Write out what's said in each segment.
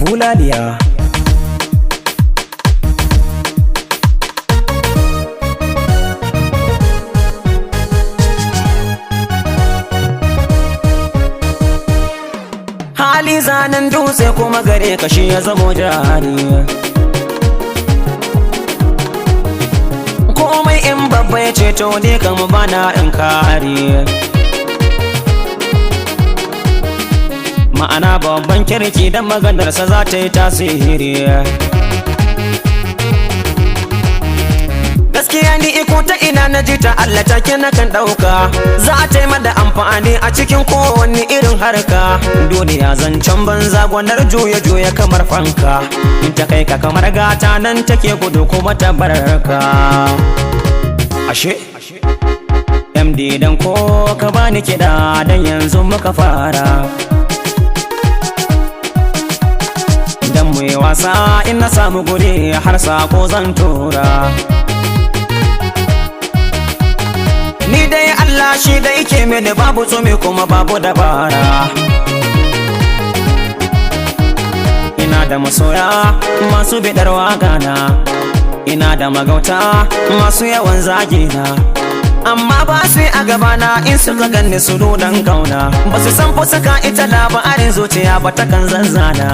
Bulaliya. Hali zanen dutse kuma gare ka shi ya zamo jari. Komai in babba ya ceto ne kama bana in kare. Ma'ana babban kirki dan maganarsa za ta yi tasiri. Gaskiya ni iko ta ina na ji ta Allah take na kan ɗauka. Za ta yi mada amfani a cikin kowanne irin harka. Duniya zancen banza gwanar juya kamar fanka. In ta kai ka kamar gata nan take gudu kuma ta barka. Ashe MD dan ko ka bani kiɗa dan yanzu muka fara. Dan mu yi wasa in na samu guri har sako zan tura. Ni dai Allah shi da yake mini babu tsumi kuma babu dabara. Ina da masoya masu bidar wagana. Ina da magauta masu yawan zagina. Amma ba su a gabana in suka ganni su nunan kauna. Ba su san ko saka ita labarin zuciya ba ta kan zanzana.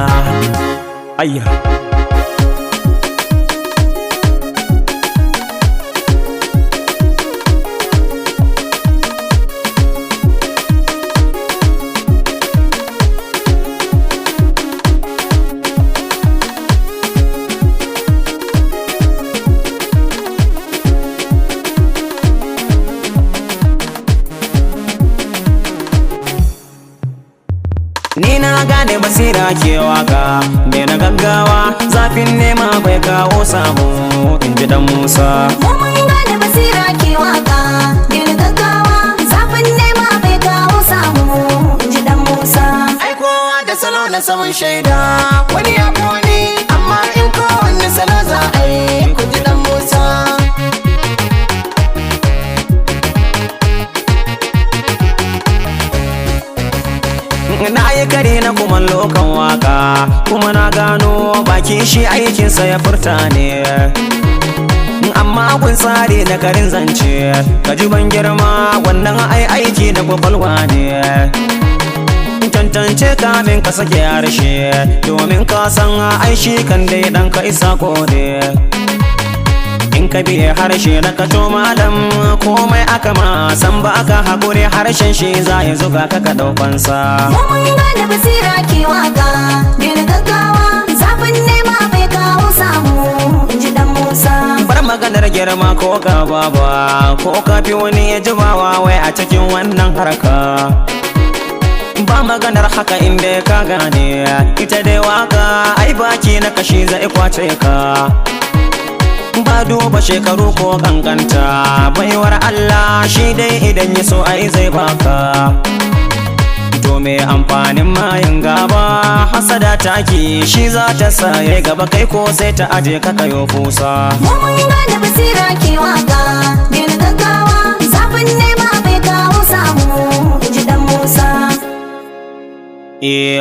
Ayya ni na gane basira ke waka, me na gaggawa zafin nema bai kawo sabo, in ji Danmusa. Mun gane basira ke waka, me na gaggawa zafin nema bai kawo sabo, in ji Danmusa. Ai kowa da salo na saman shaida, wani ya koni amma in kowanne salo za a yi, kun ji Danmusa. Na yi kare na kuma lokan waka, kuma na gano baki shi aikinsa ya furta ne. Amma kun tsari na karin zance, ka ji ban girma wannan aiki da kwakwalwa ne. Tantance kamin ka sake harshe, domin ka san aishi kan dai dan ka isa kore. In ka biye harshe na kato malam komai aka ma san ba aka haƙuri harshen shi za ya zuga ka ɗaukansa. Mun gane basira ke waka, me na gaggawa zafin nema bai kawo samu, in ji Danmusa. Bar maganar girma ko ka baba ko ka fi wani ya jimawa wai a cikin wannan harka. Ba maganar haka inda ka gane ita dai waka ai baki na kashi zai kwace ka. Ba duba shekaru ko kankanta, baiwar Allah shi dai idan ya so ai zai baka. To me amfanin mayin gaba, hasada taki shi za ta sa ya gaba kai ko sai ta aje ka kayo fusa. Mun gane basira ke waka, me na gaggawa zafin nema bai kawo samu, in ji Danmusa.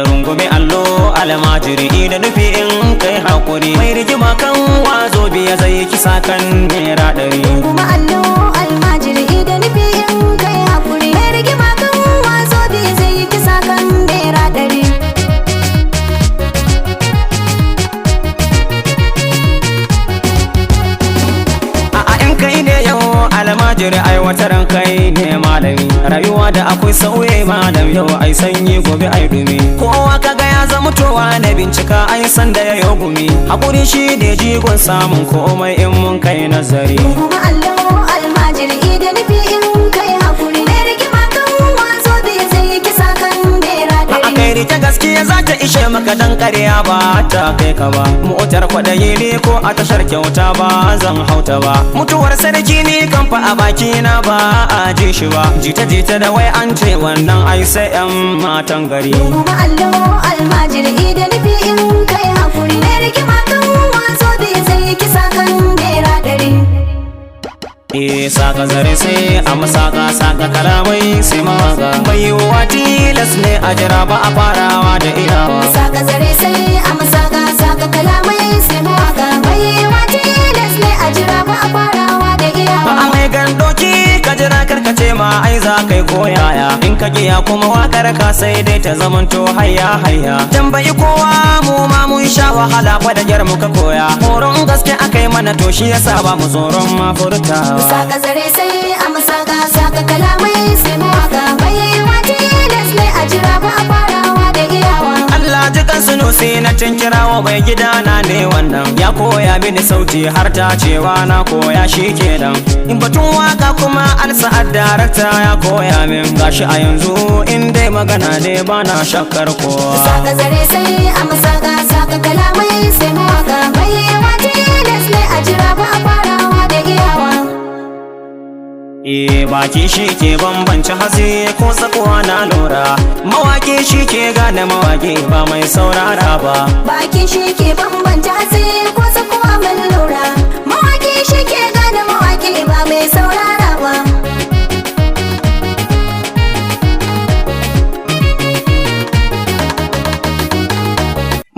Rungume allo almajiri da nufi in kai hakuri, mai rigima kan wazo biya zai kisa kan naira 100. Kuma allo almajiri da nufi in kai hakuri, mai rigima kan wazo biya zai kisa kan naira 100. Kai ne yau almajiri aiwataran kai ne malami, rayuwa da akwai sauye malam yau ai sanyi gobe ai dumi. Kowa kaga ya zama towa na bincika ai san da yayo gumi, hakuri shi ne jigon samun komai in mun kai nazari. Kuma allo almajiri da nufi in kai hakuri, mai rigima kan wazo biya zai kisa kan naira 100. Kai rike gaskiya za ta ishe maka dan ƙarya ba ta kai ka ba. Motar kwaɗayi ne ko a tashar kyauta ba zan hauta ba. Mutuwar sarki ne kan fa a baki na ba a ji shi ba. Jita da wai an ce wannan ai sai 'yan matan gari. Kuma allo almajiri da nufi in kai hakuri, mai rigima kan wazo biya zai kisa kan naira 100. Saka zare sai a masaka saka kalamai sai mawaga. Bai yiwuwa tilas ne a jira ba a farawa da iyawa. Saka zare sai a masaka kalamai sai mawaka mai wata tilas ne a jira ba a farawa da iyawa. a mai gandoki ka jira karkace ma ai za kai koyaya in ka giya kuma wakar ka sai dai ta zamanto hayya hayya tambayi kowa mu ma mun sha wahala fa da gyar muka koya horon gaske akai mana to shi yasa ba mu tsoron ma furtawa. Saka zare sai a masaka saka kalamai sai mawaka mai wata tilas ne a jira ba a farawa da iyawa. Allah ji kan sunusi na kirawo bai gidana ne wannan ya koya mini sauti har ta cewa na koya shi kenan in batun waka kuma Al-Sa'ad darakta ya koya min gashi a yanzu in dai magana ne bana shakkar kowa. Saka zare sai a masaka saka kalamai sai mawaka mai wata tilas ne a jira ba a farawa da iyawa. Baki shi ke bambance hasi ko tsakuwa na lura mawaki shi ke gane mawaki ba mai saurara ba. Baki shi ke bambanta hatsi ko tsakuwa mai lura mawaki shi ke gane mawaki ba mai saurara ba.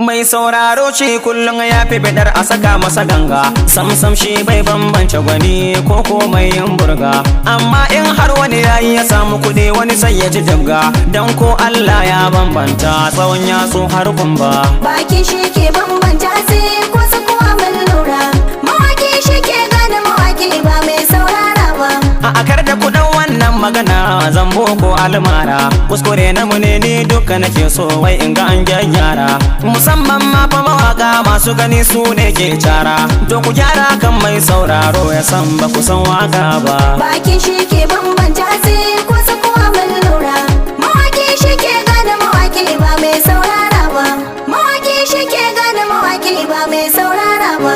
Mai sauraro ce kullum ya fi bidar a saka masa ganga samsam shi bai bambance gwani ko komai yin burga amma in har wani yayi ya samu kuɗi wani sai ya ji jagga dan ko Allah ya bambanta tsawon yatsu har kumba. Baki shi ke bambanta hatsi ko tsakuwa mai lura mawaki shi ke gane mawaki ba mai saurara ba. A akar da kuɗin wannan magana zambo ko almara kuskure na mu ne ni duka nake so wai in ga an gyara musamman ma fa mawaka masu gani su ne ke cara to ku gyara kan mai sauraro ya san ba ku san waka ba. Baki shi ke bambanta hatsi ko tsakuwa mai lura mawaki shi ke gane mawaki ba mai saurara ba. Mawaki shi ke gane mawaki ba mai saurara ba.